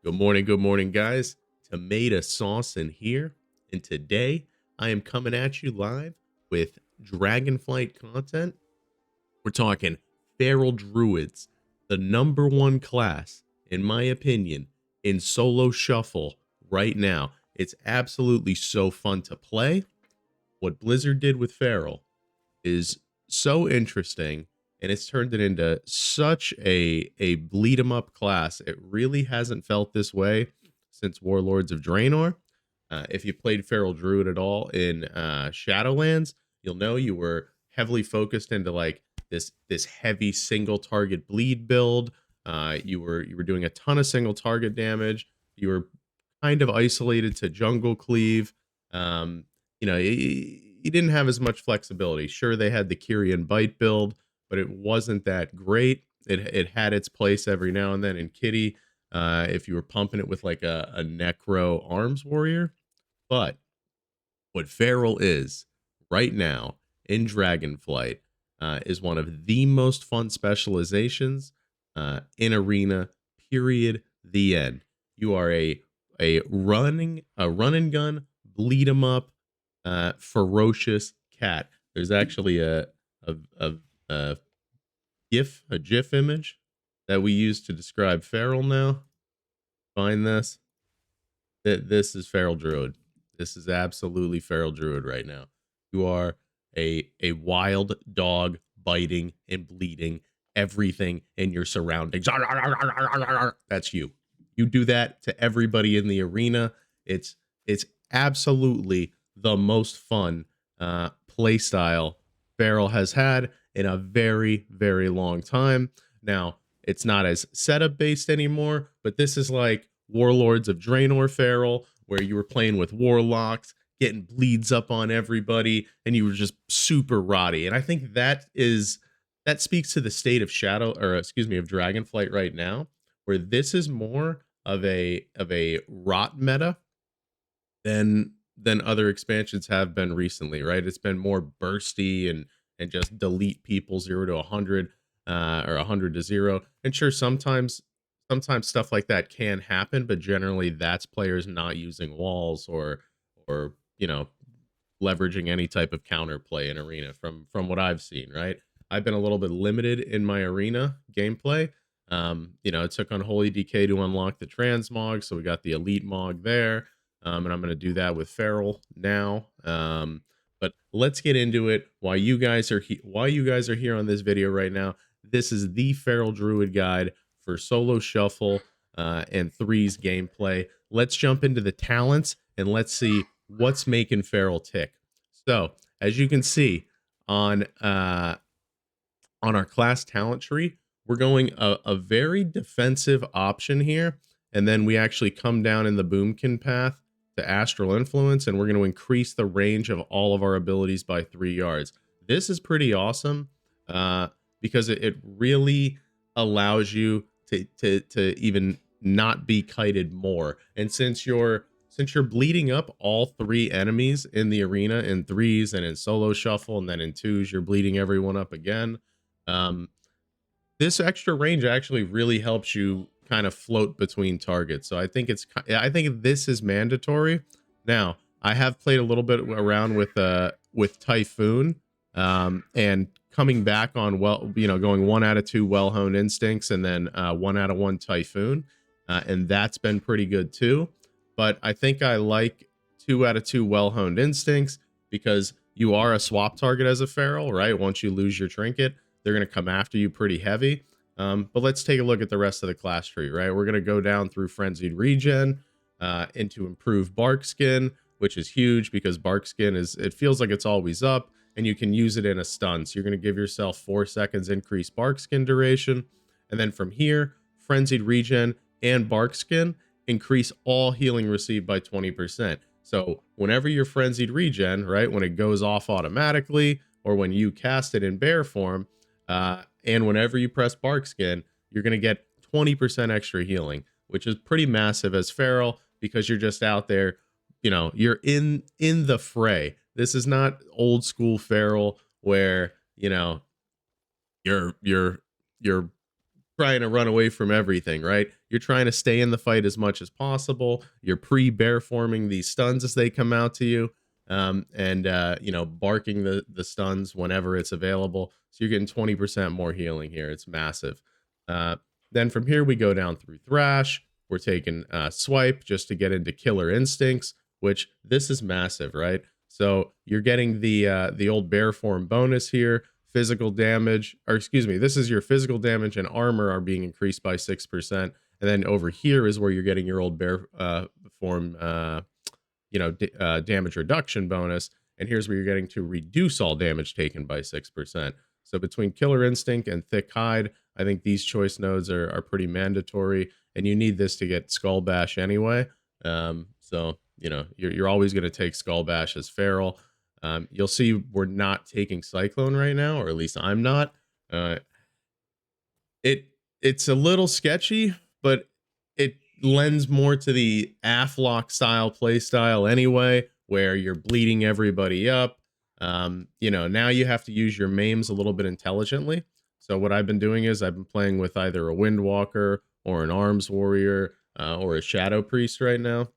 Good morning, guys. Tomato sauce in here, and today I am coming at you live with Dragonflight content. We're talking feral druids, the number one class, in my opinion, in solo shuffle right now. It's absolutely so fun to play. What Blizzard did with feral is so interesting, and it's turned it into such a bleed 'em up class. It really hasn't felt this way since Warlords of Draenor. If you played Feral Druid at all in Shadowlands, you'll know you were heavily focused into like this heavy single target bleed build. You were doing a ton of single target damage. You were kind of isolated to jungle cleave. You didn't have as much flexibility. Sure, they had the Kyrian bite build, but it wasn't that great. It had its place every now and then in Kitty, if you were pumping it with like a Necro Arms Warrior. But what Feral is right now in Dragonflight is one of the most fun specializations in Arena. Period. The end. You are a run and gun, bleed 'em up, ferocious cat. There's actually a, a GIF image that we use to describe Feral now. Find this. This is Feral Druid. This is absolutely Feral Druid right now. You are a wild dog biting and bleeding everything in your surroundings. That's you. You do that to everybody in the arena. It's absolutely the most fun play style Feral has had in a very, very long time. Now, it's not as setup based anymore, but this is like Warlords of Draenor Feral, where you were playing with warlocks, getting bleeds up on everybody, and you were just super rotty. And I think that speaks to the state of of Dragonflight right now, where this is more of a rot meta than other expansions have been recently, right? It's been more bursty and just delete people 0 to 100 or 100 to 0. And sure, sometimes stuff like that can happen, but generally that's players not using walls or leveraging any type of counterplay in arena from what I've seen, right? I've been a little bit limited in my arena gameplay. It took Unholy DK to unlock the transmog, so we got the elite mog there. And I'm going to do that with Feral now. But let's get into it. Why you guys are here on this video right now. This is the Feral Druid guide for solo shuffle and threes gameplay. Let's jump into the talents and let's see what's making Feral tick. So as you can see on our class talent tree, we're going a very defensive option here, and then we actually come down in the boomkin path to astral influence, and we're going to increase the range of all of our abilities by 3 yards. This is pretty awesome because it really allows you to even not be kited more. And since you're bleeding up all 3 enemies in the arena in threes and in solo shuffle, and then in twos you're bleeding everyone up again, this extra range actually really helps you kind of float between targets. So I think this is mandatory. Now, I have played a little bit around with Typhoon, and coming back on going 1 out of 2 well-honed instincts and then 1 out of 1 Typhoon, and that's been pretty good too. But I think I like 2 out of 2 well-honed instincts because you are a swap target as a feral, right? Once you lose your trinket, they're going to come after you pretty heavy. But let's take a look at the rest of the class tree, right? We're going to go down through Frenzied Regen into Improved Bark Skin, which is huge because Bark Skin it feels like it's always up, and you can use it in a stun. So you're going to give yourself 4 seconds increased Bark Skin duration. And then from here, Frenzied Regen and Bark Skin increase all healing received by 20%. So whenever you're Frenzied Regen, right, when it goes off automatically, or when you cast it in bear form, and whenever you press Bark Skin, you're going to get 20% extra healing, which is pretty massive as Feral because you're just out there, you're in the fray. This is not old school Feral where, you're trying to run away from everything, right? You're trying to stay in the fight as much as possible. You're pre-bear forming these stuns as they come out to you, and you know, barking the stuns whenever it's available. So you're getting 20% more healing here. It's massive. Uh, then from here we go down through Thrash. We're taking Swipe just to get into Killer Instincts, which this is massive, right? So you're getting the old bear form bonus here. Physical damage, or excuse me, this is your physical damage and armor are being increased by 6%. And then over here is where you're getting your old bear form, damage reduction bonus. And here's where you're getting to reduce all damage taken by 6%. So between Killer Instinct and Thick Hide, I think these choice nodes are pretty mandatory, and you need this to get Skull Bash anyway. So you know you're always going to take Skull Bash as feral. You'll see we're not taking Cyclone right now, or at least I'm not. Uh, it's a little sketchy, but it lends more to the Aflock style play style anyway, where you're bleeding everybody up. You know, now you have to use your maims a little bit intelligently. So what I've been doing is I've been playing with either a Windwalker or an Arms Warrior or a Shadow Priest right now,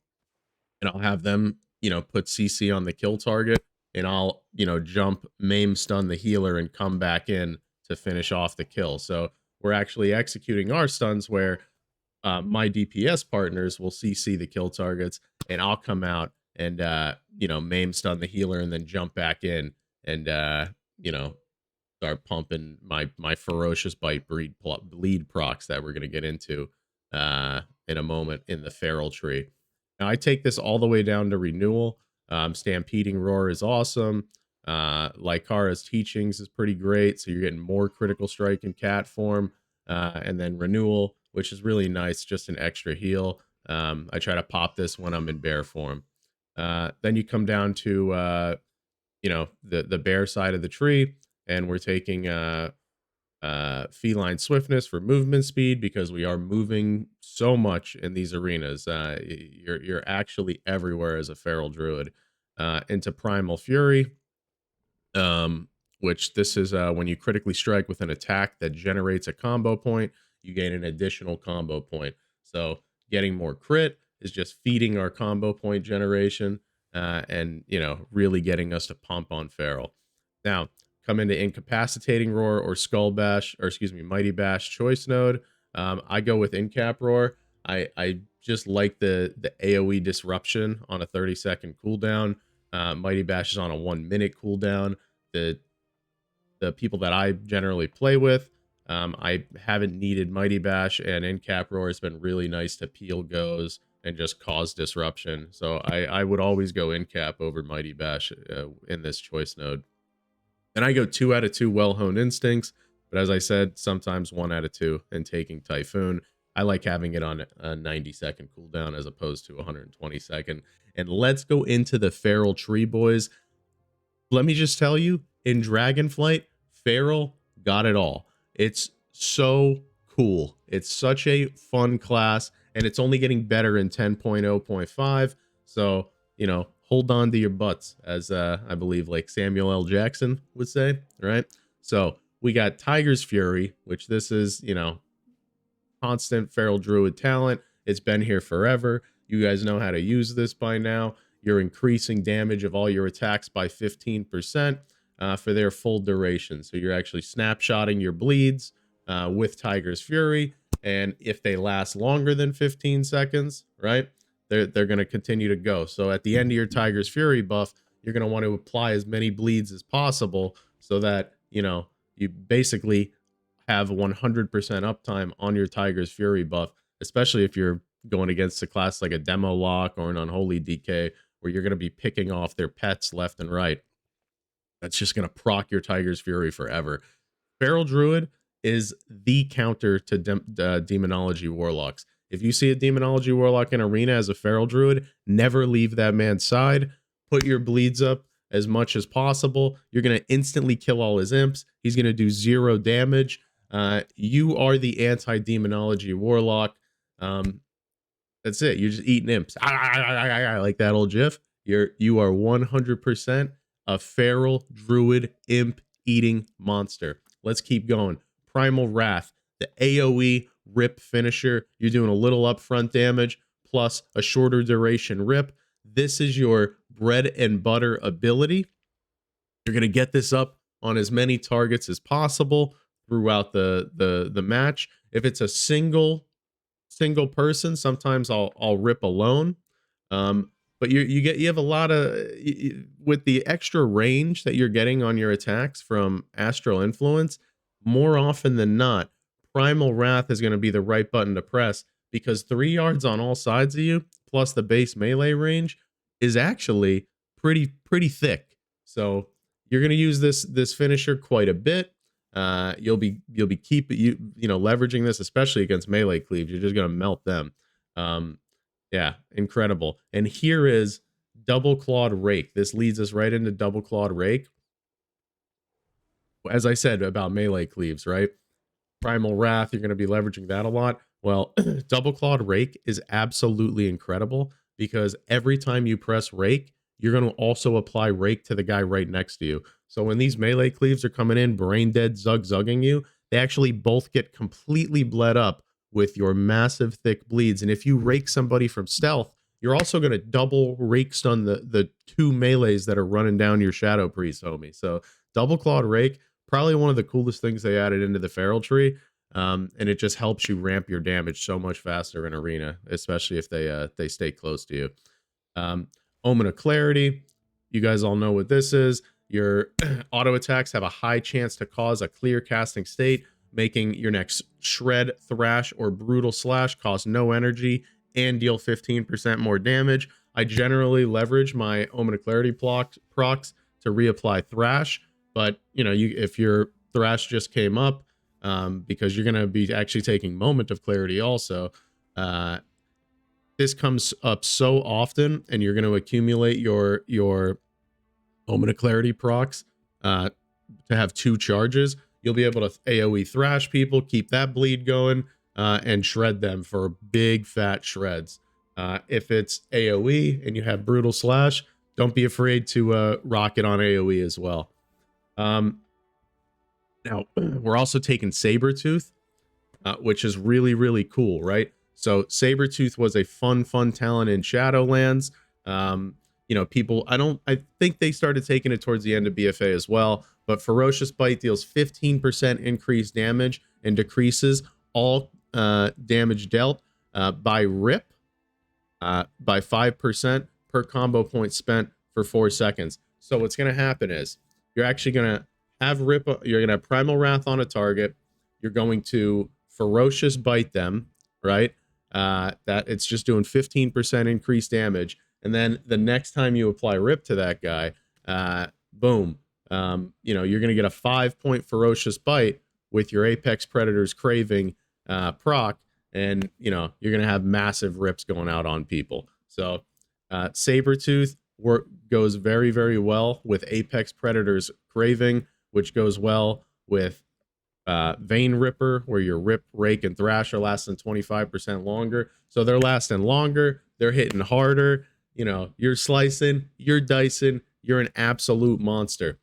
and I'll have them, you know, put CC on the kill target, and I'll, you know, jump, maim, stun the healer, and come back in to finish off the kill. So we're actually executing our stuns where my DPS partners will CC the kill targets, and I'll come out and you know, maim, stun the healer, and then jump back in and you know, start pumping my ferocious bite bleed procs that we're gonna get into in a moment in the feral tree. Now I take this all the way down to renewal. Stampeding Roar is awesome. Lycara's Teachings is pretty great, so you're getting more critical strike in cat form. And then renewal, which is really nice, just an extra heal. I try to pop this when I'm in bear form. Then you come down to you know, the bear side of the tree, and we're taking feline swiftness for movement speed because we are moving so much in these arenas. You're actually everywhere as a feral druid. Into primal fury, which this is when you critically strike with an attack that generates a combo point, you gain an additional combo point. So getting more crit is just feeding our combo point generation, and you know, really getting us to pump on feral. Now come into incapacitating roar or skull bash, or excuse me, mighty bash choice node. I go with incap roar. I just like the AoE disruption on a 30-second cooldown. Mighty bash is on a 1-minute cooldown. The people that I generally play with, I haven't needed Mighty Bash, and Incap Roar has been really nice to peel goes and just cause disruption. So I would always go Incap over Mighty Bash in this choice node. And I go 2 out of 2 well-honed instincts, but as I said, sometimes 1 out of 2 and taking Typhoon. I like having it on a 90-second cooldown as opposed to 120-second. And let's go into the feral tree, boys. Let me just tell you, in Dragonflight, feral got it all. It's so cool. It's such a fun class, and it's only getting better in 10.0.5. So, you know, hold on to your butts, as I believe like Samuel L. Jackson would say, right? So we got Tiger's Fury, which this is, you know, constant feral druid talent. It's been here forever. You guys know how to use this by now. You're increasing damage of all your attacks by 15% for their full duration. So you're actually snapshotting your bleeds with Tiger's Fury. And if they last longer than 15 seconds, right, they're going to continue to go. So at the end of your Tiger's Fury buff, you're going to want to apply as many bleeds as possible so that, you know, you basically have 100% uptime on your Tiger's Fury buff, especially if you're going against a class like a Demo Lock or an Unholy DK, where you're going to be picking off their pets left and right. That's just going to proc your Tiger's Fury forever. Feral Druid is the counter to Demonology Warlocks. If you see a Demonology Warlock in Arena as a Feral Druid, never leave that man's side. Put your bleeds up as much as possible. You're going to instantly kill all his imps. He's going to do 0 damage. You are the anti-Demonology Warlock. That's it. You're just eating imps. Like that old GIF. You are 100% a feral druid imp eating monster. Let's keep going. Primal Wrath. the AoE rip finisher. You're doing a little upfront damage plus a shorter duration rip. This is your bread and butter ability. You're going to get this up on as many targets as possible throughout the match. If it's a single person, sometimes I'll rip alone. But you have a lot of with the extra range that you're getting on your attacks from Astral Influence. More often than not, Primal Wrath is going to be the right button to press, because 3 yards on all sides of you plus the base melee range is actually pretty thick. So you're going to use this finisher quite a bit. You'll be leveraging this, especially against melee cleaves. You're just going to melt them. Yeah, incredible. And here is Double Clawed Rake. This leads us right into Double Clawed Rake. As I said about melee cleaves, right? Primal Wrath, you're going to be leveraging that a lot. Well, Double Clawed Rake is absolutely incredible, because every time you press Rake, you're going to also apply Rake to the guy right next to you. So when these melee cleaves are coming in, brain dead, zug-zugging you, they actually both get completely bled up with your massive thick bleeds. And if you rake somebody from stealth, you're also going to double rake stun the 2 melees that are running down your Shadow Priest, homie. So Double Clawed Rake, probably one of the coolest things they added into the Feral Tree. And it just helps you ramp your damage so much faster in Arena, especially if they stay close to you. Omen of Clarity, you guys all know what this is. Your auto attacks have a high chance to cause a clear casting state, making your next Shred, Thrash, or Brutal Slash cost no energy and deal 15% more damage. I generally leverage my Omen of Clarity procs to reapply Thrash, but if your Thrash just came up, because you're going to be actually taking Moment of Clarity also, this comes up so often, and you're going to accumulate your Omen of Clarity procs to have 2 charges. You'll be able to AoE thrash people, keep that bleed going, and shred them for big fat shreds. If it's AoE and you have Brutal Slash, don't be afraid to rock it on AoE as well. Now, we're also taking Sabretooth, which is really cool, right? So Sabretooth was a fun talent in Shadowlands. I think they started taking it towards the end of BFA as well, but Ferocious Bite deals 15% increased damage and decreases all damage dealt by rip by 5% per combo point spent for 4 seconds. So what's going to happen is you're actually going to have rip, you're going to have Primal Wrath on a target, you're going to Ferocious Bite them, right? That it's just doing 15% increased damage. And then the next time you apply rip to that guy, boom, you're going to get a 5-point Ferocious Bite with your Apex Predator's Craving proc, and you're going to have massive rips going out on people. So Sabretooth goes very well with Apex Predator's Craving, which goes well with Vein Ripper, where your Rip, Rake, and Thrash are lasting 25% longer. So they're lasting longer, they're hitting harder. You're slicing, you're dicing, you're an absolute monster.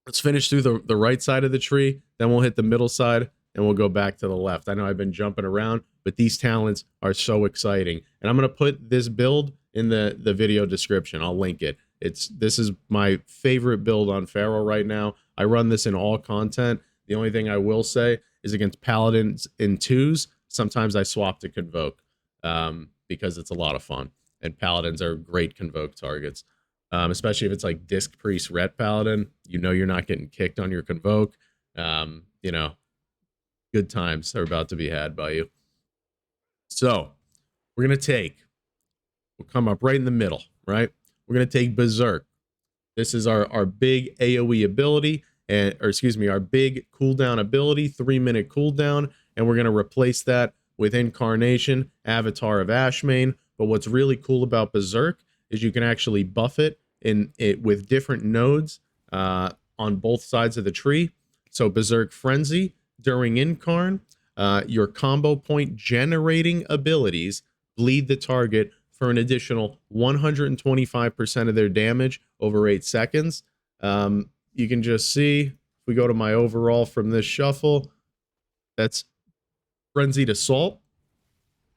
Let's finish through the right side of the tree, then we'll hit the middle side, and we'll go back to the left. I know I've been jumping around, but these talents are so exciting. And I'm going to put this build in the video description. I'll link it. This is my favorite build on Feral right now. I run this in all content. The only thing I will say is against Paladins in 2s, sometimes I swap to Convoke because it's a lot of fun. And Paladins are great Convoke targets, especially if it's like Disc Priest Ret Paladin. You're not getting kicked on your Convoke. Good times are about to be had by you. So we're going to we'll come up right in the middle, right? We're going to take Berserk. This is our big AoE ability, our big cooldown ability, 3-minute cooldown, and we're going to replace that with Incarnation, Avatar of Ashmane. But what's really cool about Berserk is you can actually buff it with different nodes on both sides of the tree. So Berserk Frenzy during Incarn, your combo point generating abilities bleed the target for an additional 125% of their damage over 8 seconds. You can just see, if we go to my overall from this shuffle, that's Frenzied Assault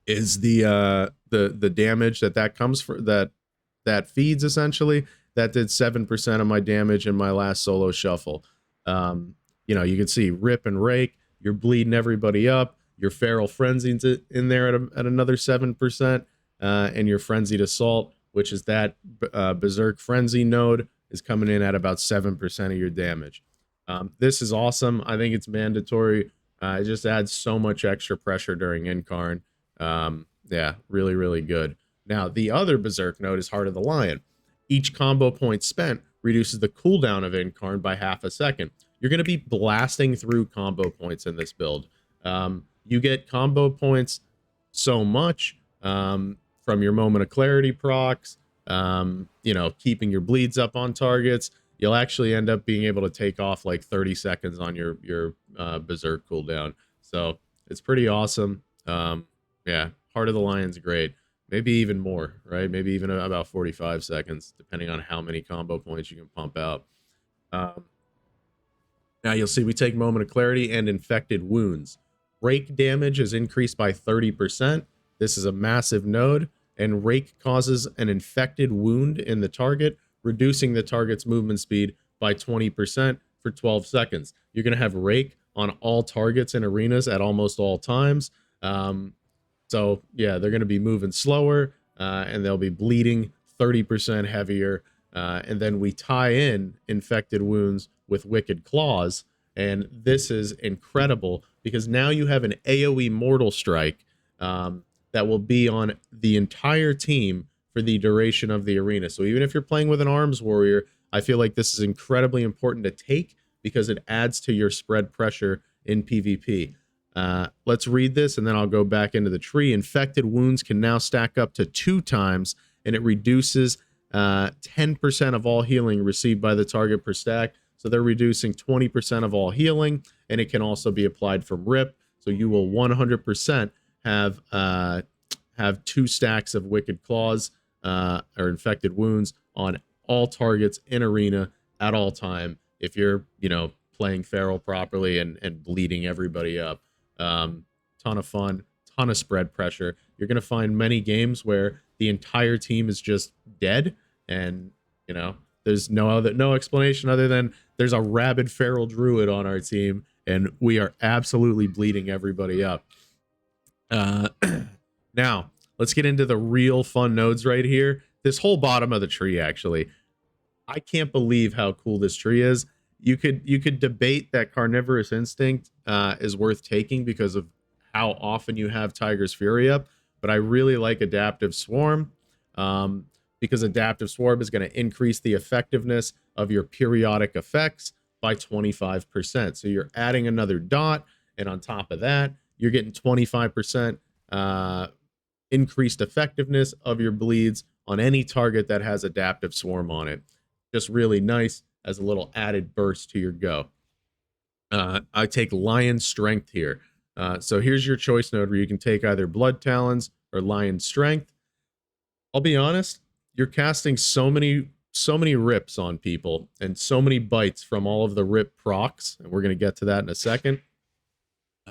is the damage that comes for that feeds essentially. That did 7% of my damage in my last solo shuffle. You know, you can see Rip and Rake, you're bleeding everybody up. Your Feral Frenzy's in there at another 7%, and your Frenzied Assault, which is that Berserk Frenzy node, is coming in at about 7% of your damage. This is awesome. I think it's mandatory. It just adds so much extra pressure during Incarn. Yeah, really, really good. Now, the other Berserk node is Heart of the Lion. Each combo point spent reduces the cooldown of Incarn by half a second. You're going to be blasting through combo points in this build. You get combo points so much from your Moment of Clarity procs, you know, keeping your bleeds up on targets. You'll actually end up being able to take off like 30 seconds on your Berserk cooldown. So it's pretty awesome. Yeah, Heart of the Lion's great. Maybe even more, right? Maybe even about 45 seconds, depending on how many combo points you can pump out. Now you'll see we take Moment of Clarity and Infected Wounds. Rake damage is increased by 30%. This is a massive node, and Rake causes an infected wound in the target, reducing the target's movement speed by 20% for 12 seconds. You're going to have Rake on all targets in arenas at almost all times. So yeah, they're going to be moving slower, and they'll be bleeding 30% heavier. And then we tie in Infected Wounds with Wicked Claws. And this is incredible because now you have an AoE Mortal Strike that will be on the entire team for the duration of the arena. So even if you're playing with an Arms Warrior, I feel like this is incredibly important to take because it adds to your spread pressure in PvP. Let's read this and then I'll go back into the tree. Infected Wounds can now stack up to 2 times, and it reduces 10% of all healing received by the target per stack. So they're reducing 20% of all healing, and it can also be applied from Rip. So you will 100% have 2 stacks of Wicked Claws or Infected Wounds on all targets in arena at all time if you're, you know, playing Feral properly and bleeding everybody up. Ton of fun, ton of spread pressure. You're going to find many games where the entire team is just dead, and you know there's no explanation other than there's a rabid Feral Druid on our team, and we are absolutely bleeding everybody up. Now let's get into the real fun nodes right here. This whole bottom of the tree, actually, I can't believe how cool this tree is. You could debate that Carnivorous Instinct is worth taking because of how often you have Tiger's Fury up, but I really like Adaptive Swarm because Adaptive Swarm is going to increase the effectiveness of your periodic effects by 25%. So you're adding another dot, and on top of that, you're getting 25% increased effectiveness of your bleeds on any target that has Adaptive Swarm on it. Just really nice as a little added burst to your go. I take Lion Strength here. So here's your choice node where you can take either Blood Talons or Lion Strength. I'll be honest, you're casting so many rips on people and so many bites from all of the rip procs, and we're going to get to that in a second,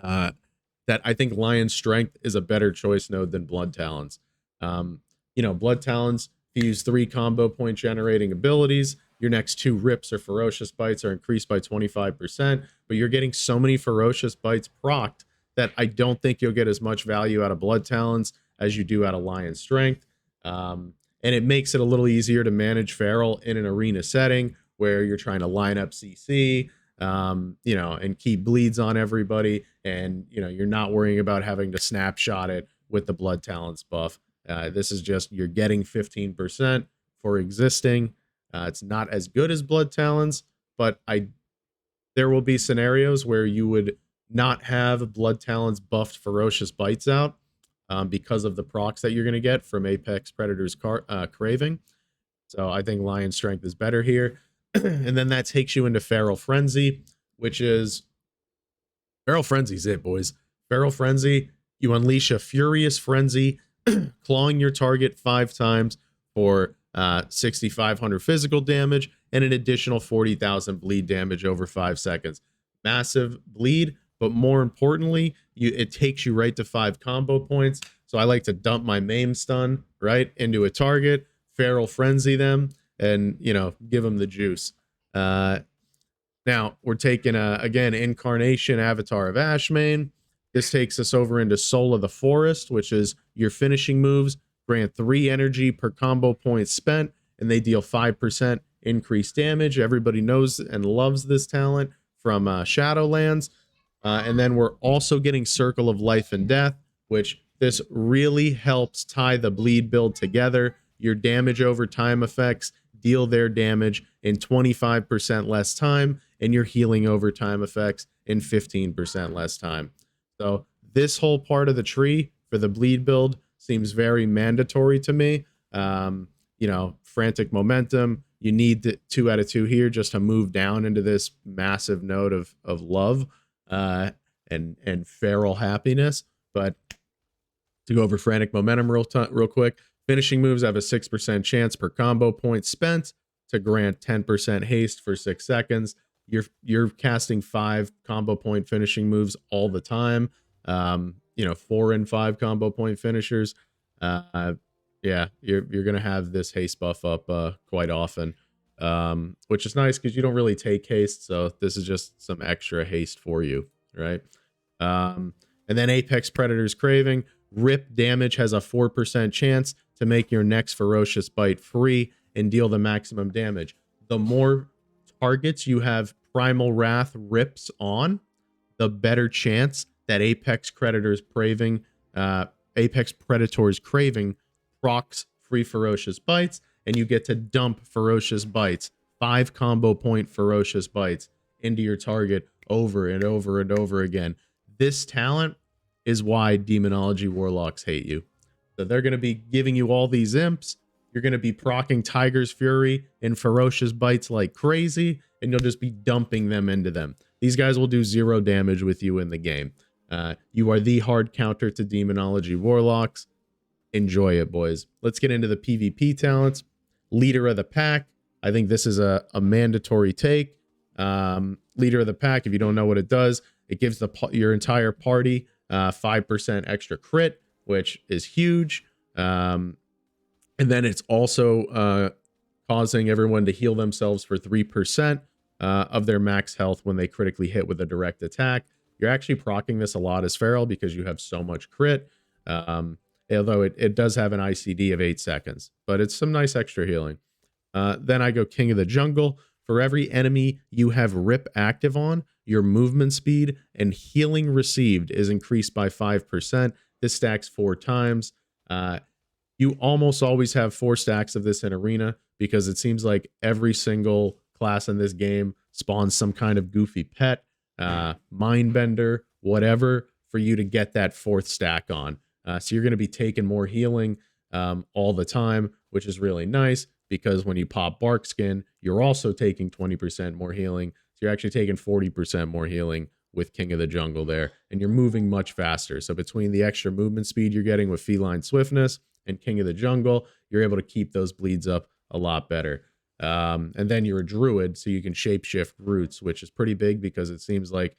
that I think Lion Strength is a better choice node than Blood Talons. You know, Blood Talons, if you use 3 combo point generating abilities, your next 2 rips or ferocious bites are increased by 25%, but you're getting so many ferocious bites procced that I don't think you'll get as much value out of Blood Talons as you do out of Lion Strength. And it makes it a little easier to manage Feral in an arena setting where you're trying to line up CC, you know, and keep bleeds on everybody, and you know you're not worrying about having to snapshot it with the Blood Talons buff. This is just you're getting 15% for existing. It's not as good as Blood Talons, but there will be scenarios where you would not have Blood Talons buffed Ferocious Bites out because of the procs that you're going to get from Apex Predator's Craving. So I think Lion Strength is better here. And then that takes you into Feral Frenzy, which is... Feral Frenzy's it, boys. Feral Frenzy, you unleash a Furious Frenzy, clawing your target 5 times for 6,500 physical damage and an additional 40,000 bleed damage over 5 seconds. Massive bleed, but more importantly, it takes you right to 5 combo points. So I like to dump my maim stun right into a target, feral frenzy them, and give them the juice. Now we're taking again Incarnation Avatar of Ashmane. This takes us over into Soul of the Forest, which is your finishing moves grant 3 energy per combo point spent, and they deal 5% increased damage. Everybody knows and loves this talent from Shadowlands. And then we're also getting Circle of Life and Death, which this really helps tie the bleed build together. Your damage over time effects deal their damage in 25% less time, and your healing over time effects in 15% less time. So this whole part of the tree for the bleed build seems very mandatory to me. Frantic momentum. You need 2 out of 2 here just to move down into this massive node of love and feral happiness. But to go over frantic momentum real quick, finishing moves have a 6% chance per combo point spent to grant 10% haste for 6 seconds. You're casting 5 combo point finishing moves all the time. 4 and 5 combo point finishers. You're gonna have this haste buff up quite often, which is nice because you don't really take haste, so this is just some extra haste for you, right? And then Apex Predator's Craving. Rip damage has a 4% chance to make your next ferocious bite free and deal the maximum damage. The more targets you have Primal Wrath rips on, the better chance that Apex Predator's Craving procs free ferocious bites, and you get to dump ferocious bites, 5 combo point ferocious bites into your target over and over and over again. This talent is why Demonology Warlocks hate you. So they're going to be giving you all these imps. You're going to be proccing Tiger's Fury and ferocious bites like crazy, and you'll just be dumping them into them. These guys will do 0 damage with you in the game. You are the hard counter to Demonology Warlocks. Enjoy it, boys. Let's get into the PvP talents. Leader of the Pack. I think this is a mandatory take. Leader of the Pack, if you don't know what it does, it gives your entire party 5% extra crit, which is huge. And then it's also causing everyone to heal themselves for 3% of their max health when they critically hit with a direct attack. You're actually proccing this a lot as Feral because you have so much crit. Although it does have an ICD of 8 seconds, but it's some nice extra healing. Then I go King of the Jungle. For every enemy you have Rip active on, your movement speed and healing received is increased by 5%. This stacks 4 times. You almost always have 4 stacks of this in Arena because it seems like every single class in this game spawns some kind of goofy pet, Mindbender, whatever, for you to get that 4th stack on. So you're going to be taking more healing all the time, which is really nice because when you pop Bark Skin, you're also taking 20% more healing. So you're actually taking 40% more healing with King of the Jungle there, and you're moving much faster. So between the extra movement speed you're getting with Feline Swiftness and King of the Jungle, you're able to keep those bleeds up a lot better. And then you're a Druid, so you can shapeshift roots, which is pretty big because it seems like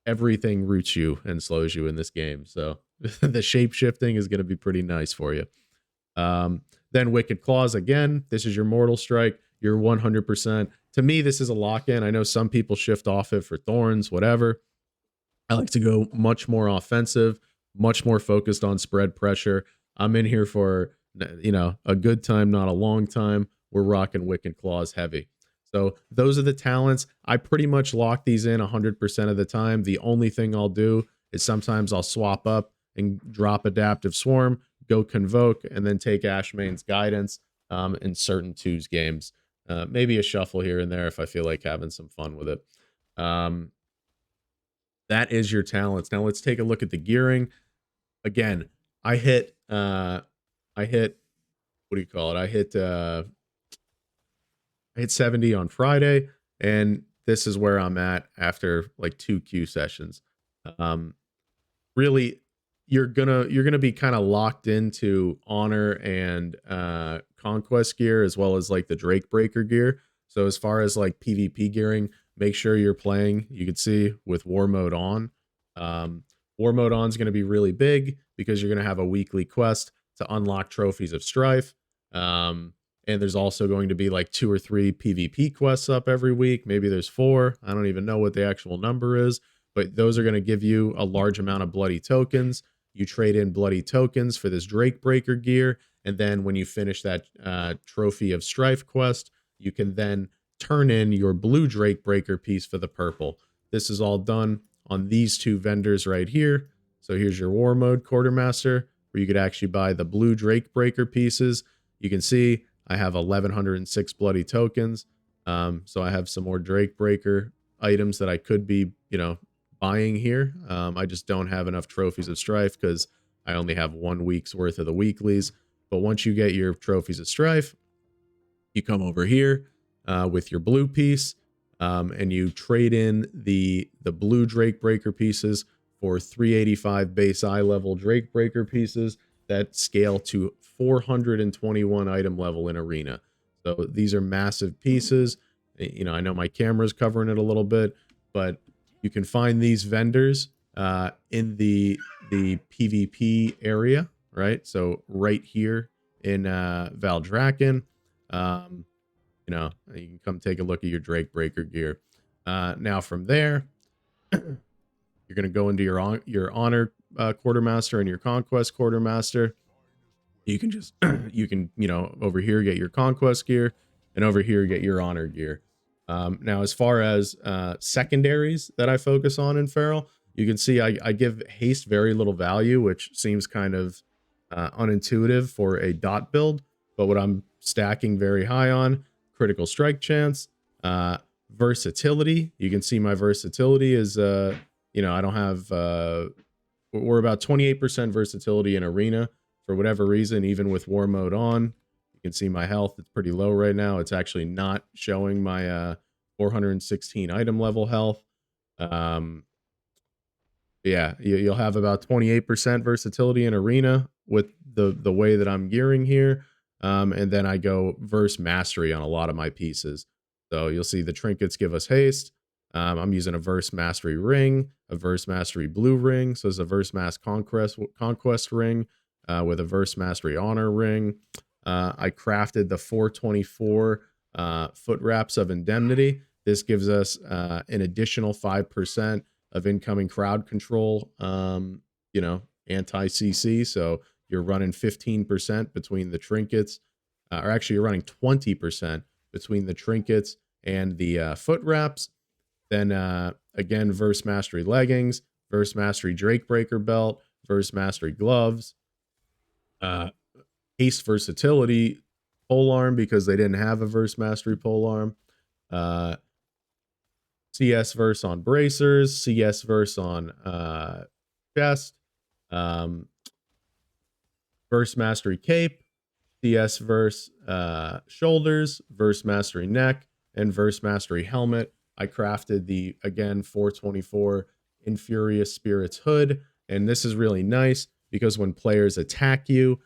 everything roots you and slows you in this game. So the shapeshifting is going to be pretty nice for you. Then Wicked Claws again. This is your Mortal Strike. You're 100%. To me, this is a lock-in. I know some people shift off it for Thorns, whatever. I like to go much more offensive, much more focused on spread pressure. I'm in here for, a good time, not a long time. We're rocking Wicked Claws heavy. So those are the talents. I pretty much lock these in 100% of the time. The only thing I'll do is sometimes I'll swap up and drop Adaptive Swarm, go Convoke, and then take Ashmane's Guidance in certain 2s games. Maybe a shuffle here and there if I feel like having some fun with it. That is your talents. Now let's take a look at the gearing. Again, I hit what do you call it? I hit 70 on Friday, and this is where I'm at after like 2 queue sessions. Really, you're gonna be kind of locked into Honor and Conquest gear as well as like the Drake Breaker gear. So as far as like PvP gearing, make sure you're playing, you can see, with war mode on. War mode on is going to be really big because you're going to have a weekly quest to unlock trophies of strife. And there's also going to be like 2 or 3 PvP quests up every week. Maybe there's 4. I don't even know what the actual number is, but those are going to give you a large amount of bloody tokens. You trade in bloody tokens for this Drake Breaker gear, and then when you finish that trophy of strife quest, you can then turn in your blue Drake Breaker piece for the purple. This is all done on these 2 vendors right here. So here's your war mode quartermaster, where you could actually buy the blue Drake Breaker pieces. You can see I have 1106 bloody tokens. So I have some more Drake Breaker items that I could be, buying here. I just don't have enough trophies of strife because I only have 1 week's worth of the weeklies. But once you get your trophies of strife, you come over here with your blue piece, and you trade in the blue Drake Breaker pieces for 385 base eye level Drake Breaker pieces that scale to 421 item level in arena. So these are massive pieces. I know my camera's covering it a little bit, but you can find these vendors in the PvP area, right? So right here in Valdrakken, you can come take a look at your Drake Breaker gear. Now from there, you're going to go into your honor quartermaster and your conquest quartermaster. You can just over here get your conquest gear, and over here get your honor gear. Now, as far as secondaries that I focus on in Feral, you can see I give haste very little value, which seems kind of unintuitive for a dot build. But what I'm stacking very high on: critical strike chance, versatility. You can see my versatility is, I don't have, we're about 28% versatility in arena for whatever reason, even with war mode on. You can see my health, it's pretty low right now. It's actually not showing my 416 item level health. Yeah, you'll have about 28% versatility in arena with the way that I'm gearing here. And then I go verse mastery on a lot of my pieces. So you'll see the trinkets give us haste. I'm using a verse mastery ring, a verse mastery blue ring. So it's a verse mass conquest ring with a verse mastery honor ring. I crafted the 424 foot wraps of indemnity. This gives us an additional 5% of incoming crowd control, anti-CC. So you're running 15% between the trinkets, or actually you're running 20% between the trinkets and the foot wraps. Then again, verse mastery leggings, verse mastery Drake Breaker belt, verse mastery gloves, haste versatility pole arm because they didn't have a verse mastery pole arm, CS verse on bracers, CS verse on chest, verse mastery cape, CS verse shoulders, verse mastery neck, and verse mastery helmet. I crafted the, again, 424 Infurious Spirits hood, and this is really nice because when players attack you,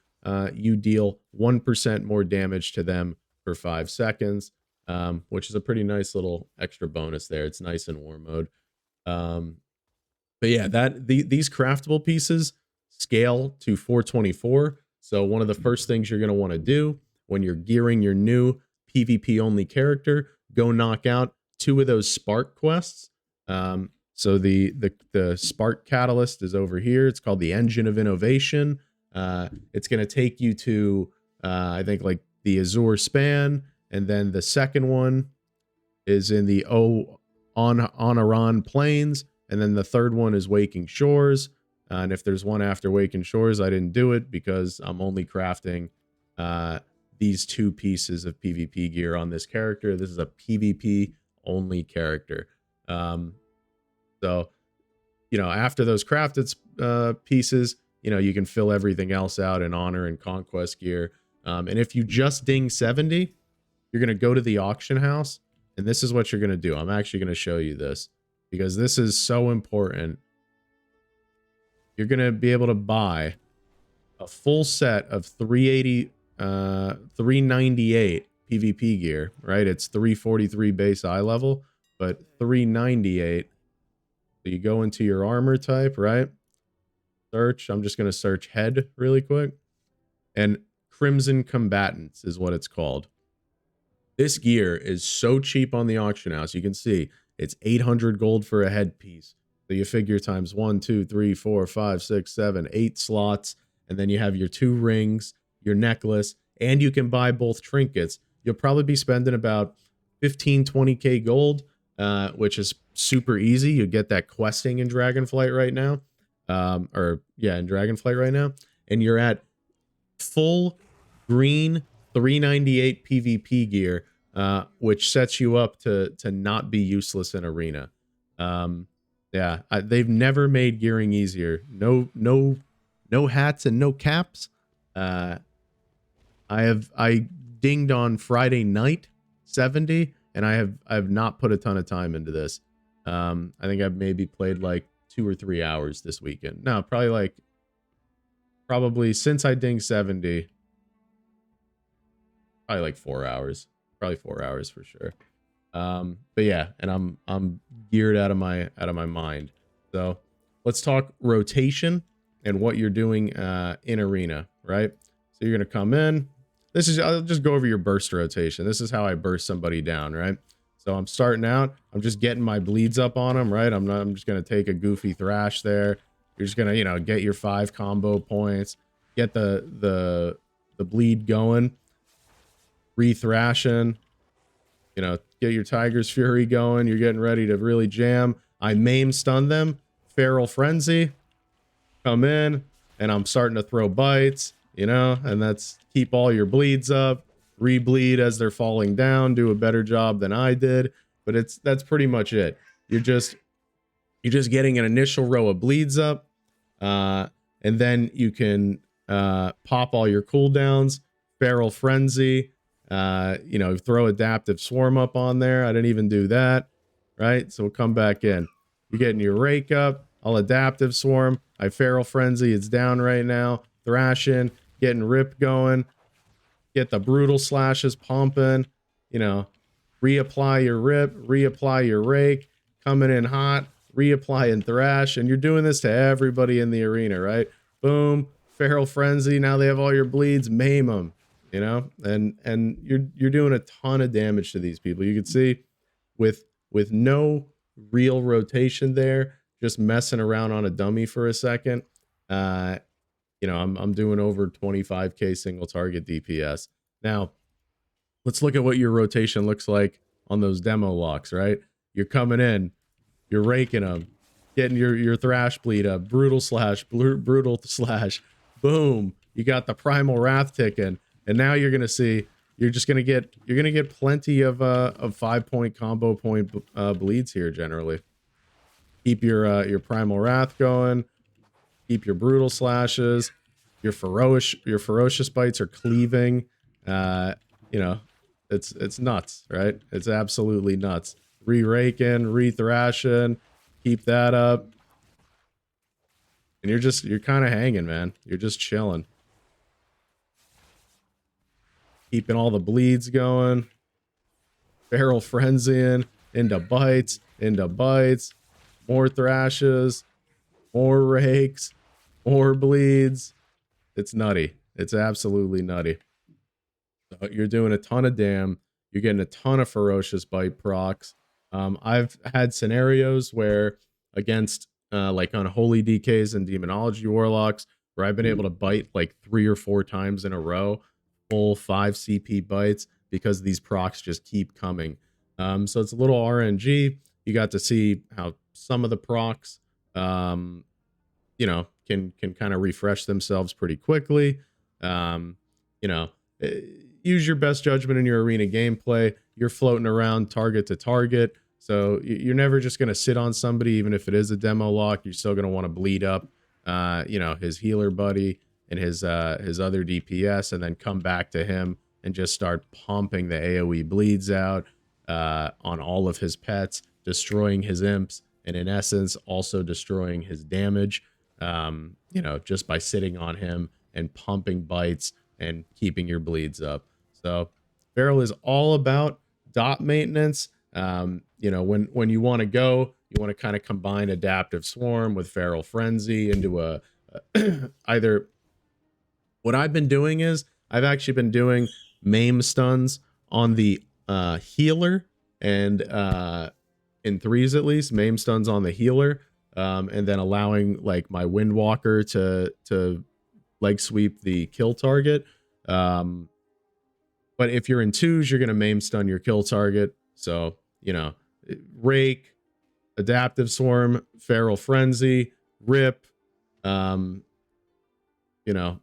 you deal 1% more damage to them for 5 seconds, which is a pretty nice little extra bonus there. It's nice in war mode. But yeah, these craftable pieces scale to 424. So one of the first things you're going to want to do when you're gearing your new PvP only character, go knock out 2 of those spark quests. So the spark catalyst is over here. It's called the Engine of Innovation. It's going to take you to I think like the Azure Span, and then the second one is in the Onaran Plains, and then the third one is Waking Shores. And if there's one after Waking Shores, I didn't do it because I'm only crafting these 2 pieces of PvP gear on this character. This is a PvP only character. So, after those crafted pieces, you can fill everything else out in honor and conquest gear. And if you just ding 70, you're going to go to the auction house, and this is what you're going to do. I'm actually going to show you this because this is so important. You're going to be able to buy a full set of 398 PvP gear, right? It's 343 base eye level. but 398. So you go into your armor type, right? Search. I'm just going to search head really quick. And Crimson Combatants is what it's called. This gear is so cheap on the auction house. You can see it's 800 gold for a headpiece. So you figure times 1, 2, 3, 4, 5, 6, 7, 8 slots. And then you have your 2 rings, your necklace, and you can buy both trinkets. You'll probably be spending about 15, 20k gold, which is super easy. You get that questing in Dragonflight right now. In Dragonflight right now. And you're at full green 398 PvP gear, which sets you up to not be useless in arena. They've never made gearing easier. No hats and no caps. I dinged on Friday night 70, and I've not put a ton of time into this. I think I've maybe played like 2 or 3 hours this weekend. No, probably since I dinged 70, probably like 4 hours. Probably 4 hours for sure. But yeah, and I'm geared out of my mind. So let's talk rotation and what you're doing in arena, right? So you're gonna come in. I'll just go over your burst rotation. This is how I burst somebody down, right? So I'm starting out. I'm just getting my bleeds up on them, right? I'm just gonna take a goofy thrash there. You're just gonna, get your 5 combo points, get the bleed going, re-thrashing, get your Tiger's Fury going. You're getting ready to really jam. I maim stun them, Feral Frenzy, come in, and I'm starting to throw bites, and that's keep all your bleeds up, re-bleed as they're falling down, do a better job than I did, but that's pretty much it. You're just getting an initial row of bleeds up, and then you can pop all your cooldowns, Feral Frenzy, throw Adaptive Swarm up on there. I didn't even do that, right? So we'll come back in. You're getting your Rake up. I'll Adaptive Swarm. I Feral Frenzy. It's down right now. Thrashing, getting Rip going. Get the Brutal Slashes pumping. Reapply your Rip, reapply your Rake. Coming in hot, reapply and Thrash. And you're doing this to everybody in the arena, right? Boom, Feral Frenzy. Now they have all your bleeds. Maim them. And you're doing a ton of damage to these people. You can see with no real rotation there, just messing around on a dummy for a second. I'm doing over 25k single target DPS. Now, let's look at what your rotation looks like on those demo locks, right? You're coming in, you're raking them, getting your thrash bleed up, brutal slash, boom. You got the primal wrath ticking. And now you're gonna see you're gonna get plenty of 5-point combo point bleeds here generally. Keep your primal wrath going, keep your brutal slashes, your ferocious bites are cleaving. It's nuts, right? It's absolutely nuts. Re-raking, re-thrashing, keep that up. And you're kind of hanging, man. You're just chilling. Keeping all the bleeds going. Feral Frenzying into bites, more thrashes, more rakes, more bleeds. It's nutty. It's absolutely nutty. So you're doing a ton of dam. You're getting a ton of ferocious bite procs. I've had scenarios where against like Unholy DKs and Demonology Warlocks where I've been able to bite like 3 or 4 times in a row, full 5 CP bites because these procs just keep coming. So it's a little RNG. You got to see how some of the procs, can kind of refresh themselves pretty quickly. Use your best judgment in your arena gameplay. You're floating around target to target. So you're never just going to sit on somebody, even if it is a demo lock. You're still going to want to bleed up, his healer buddy and his other DPS, and then come back to him and just start pumping the AoE bleeds out on all of his pets, destroying his imps, and in essence, also destroying his damage, just by sitting on him and pumping bites and keeping your bleeds up. So Feral is all about dot maintenance. You know, when you want to go, you want to kind of combine adaptive swarm with feral frenzy into a either. What I've been doing is I've actually been doing maim stuns on the healer, and in threes at least, maim stuns on the healer, and then allowing like my windwalker to leg sweep the kill target. But if you're in twos, you're gonna maim stun your kill target. So, you know, rake, adaptive swarm, feral frenzy, rip, you know,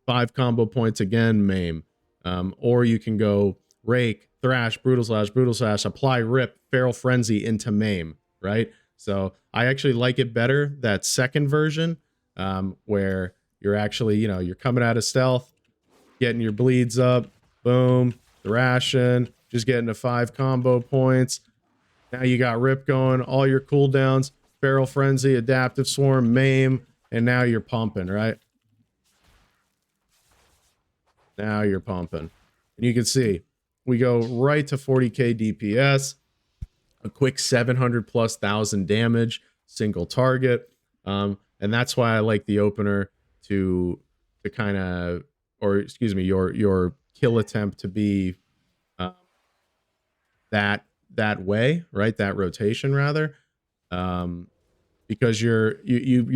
5 combo points again, maim. Or you can go rake, thrash, brutal slash, apply rip, feral frenzy into maim, right? So I actually like it better, that second version, where you're actually, you know, you're coming out of stealth, getting your bleeds up, boom, thrashing, just getting to 5 combo points. Now you got rip going, all your cooldowns, feral frenzy, adaptive swarm, maim, and now you're pumping, right? Now you're pumping. And you can see we go right to 40k DPS, a quick 700 plus thousand damage, single target. And that's why I like the opener to kind of, or excuse me, your kill attempt to be that way, right? That rotation rather. Because you're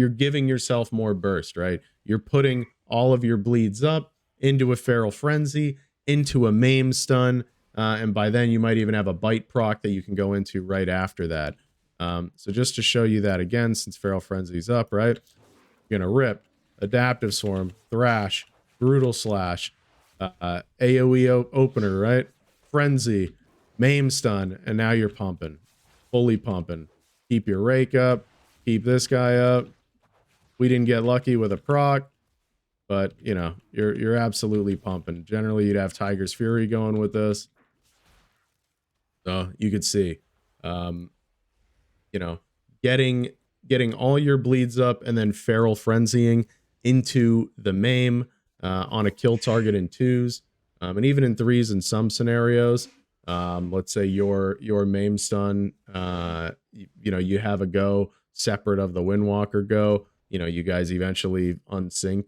giving yourself more burst, right? You're putting all of your bleeds up into a feral frenzy, into a maim stun, and by then you might even have a bite proc that you can go into right after that. So just to show you that again, since feral frenzy's up, right? You're gonna rip, adaptive swarm, thrash, brutal slash, AoE opener, right? Frenzy, maim stun, and now you're pumping, fully pumping. Keep your rake up, keep this guy up. We didn't get lucky with a proc, but you know, you're absolutely pumping. Generally, you'd have Tiger's Fury going with this. So you could see, you know, getting all your bleeds up and then feral frenzying into the maim on a kill target in twos, and even in threes in some scenarios. Let's say your maim stun, you know, you have a go separate of the Windwalker go. You know, you guys eventually unsync,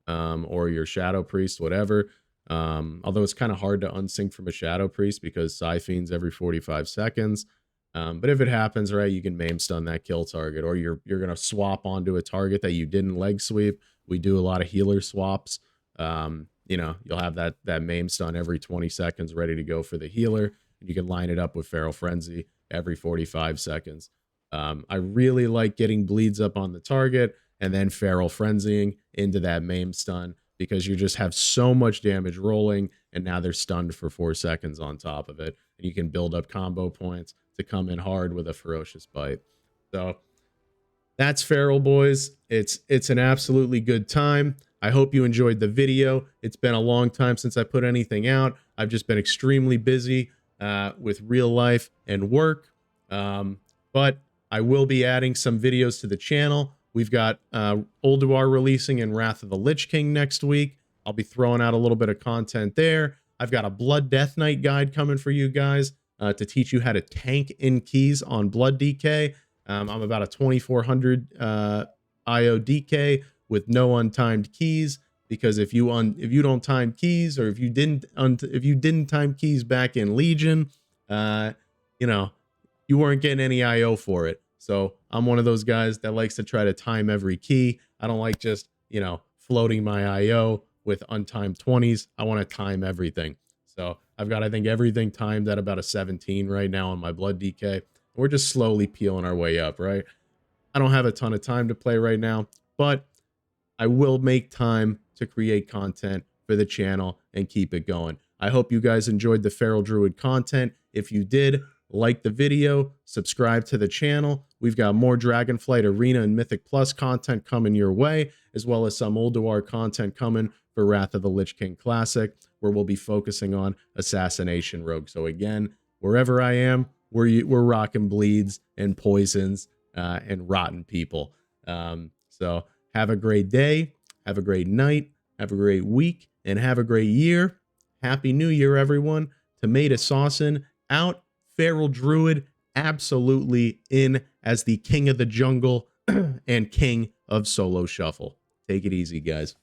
or your Shadow Priest, whatever. Although it's kind of hard to unsync from a Shadow Priest because Scythians every 45 seconds. But if it happens, right, you can maim stun that kill target, or you're gonna swap onto a target that you didn't leg sweep. We do a lot of healer swaps. You know, you'll have that maim stun every 20 seconds ready to go for the healer, and you can line it up with feral frenzy every 45 seconds. I really like getting bleeds up on the target and then feral frenzying into that maim stun, because you just have so much damage rolling, and now they're stunned for 4 seconds on top of it, and you can build up combo points to come in hard with a ferocious bite. So that's feral, boys. It's an absolutely good time. I hope you enjoyed the video. It's been a long time since I put anything out. I've just been extremely busy with real life and work, but I will be adding some videos to the channel. We've got Ulduar releasing in Wrath of the Lich King next week. I'll be throwing out a little bit of content there. I've got a Blood Death Knight guide coming for you guys to teach you how to tank in keys on Blood DK. I'm about a 2400 IO DK with no untimed keys, because if you don't time keys, or if you didn't time keys back in Legion, you know, you weren't getting any IO for it. So I'm one of those guys that likes to try to time every key. I don't like just, you know, floating my IO with untimed 20s. I want to time everything. So I've got, I think, everything timed at about a 17 right now on my Blood DK. We're just slowly peeling our way up, right? I don't have a ton of time to play right now, but I will make time to create content for the channel and keep it going. I hope you guys enjoyed the Feral Druid content. If you did, like the video, subscribe to the channel. We've got more Dragonflight Arena and Mythic Plus content coming your way, as well as some Ulduar content coming for Wrath of the Lich King Classic, where we'll be focusing on Assassination Rogue. So again, wherever I am, we're rocking bleeds and poisons and rotten people. So have a great day, have a great night, have a great week, and have a great year. Happy New Year, everyone. Tomato saucing out. Feral Druid, absolutely in as the king of the jungle and king of solo shuffle. Take it easy, guys.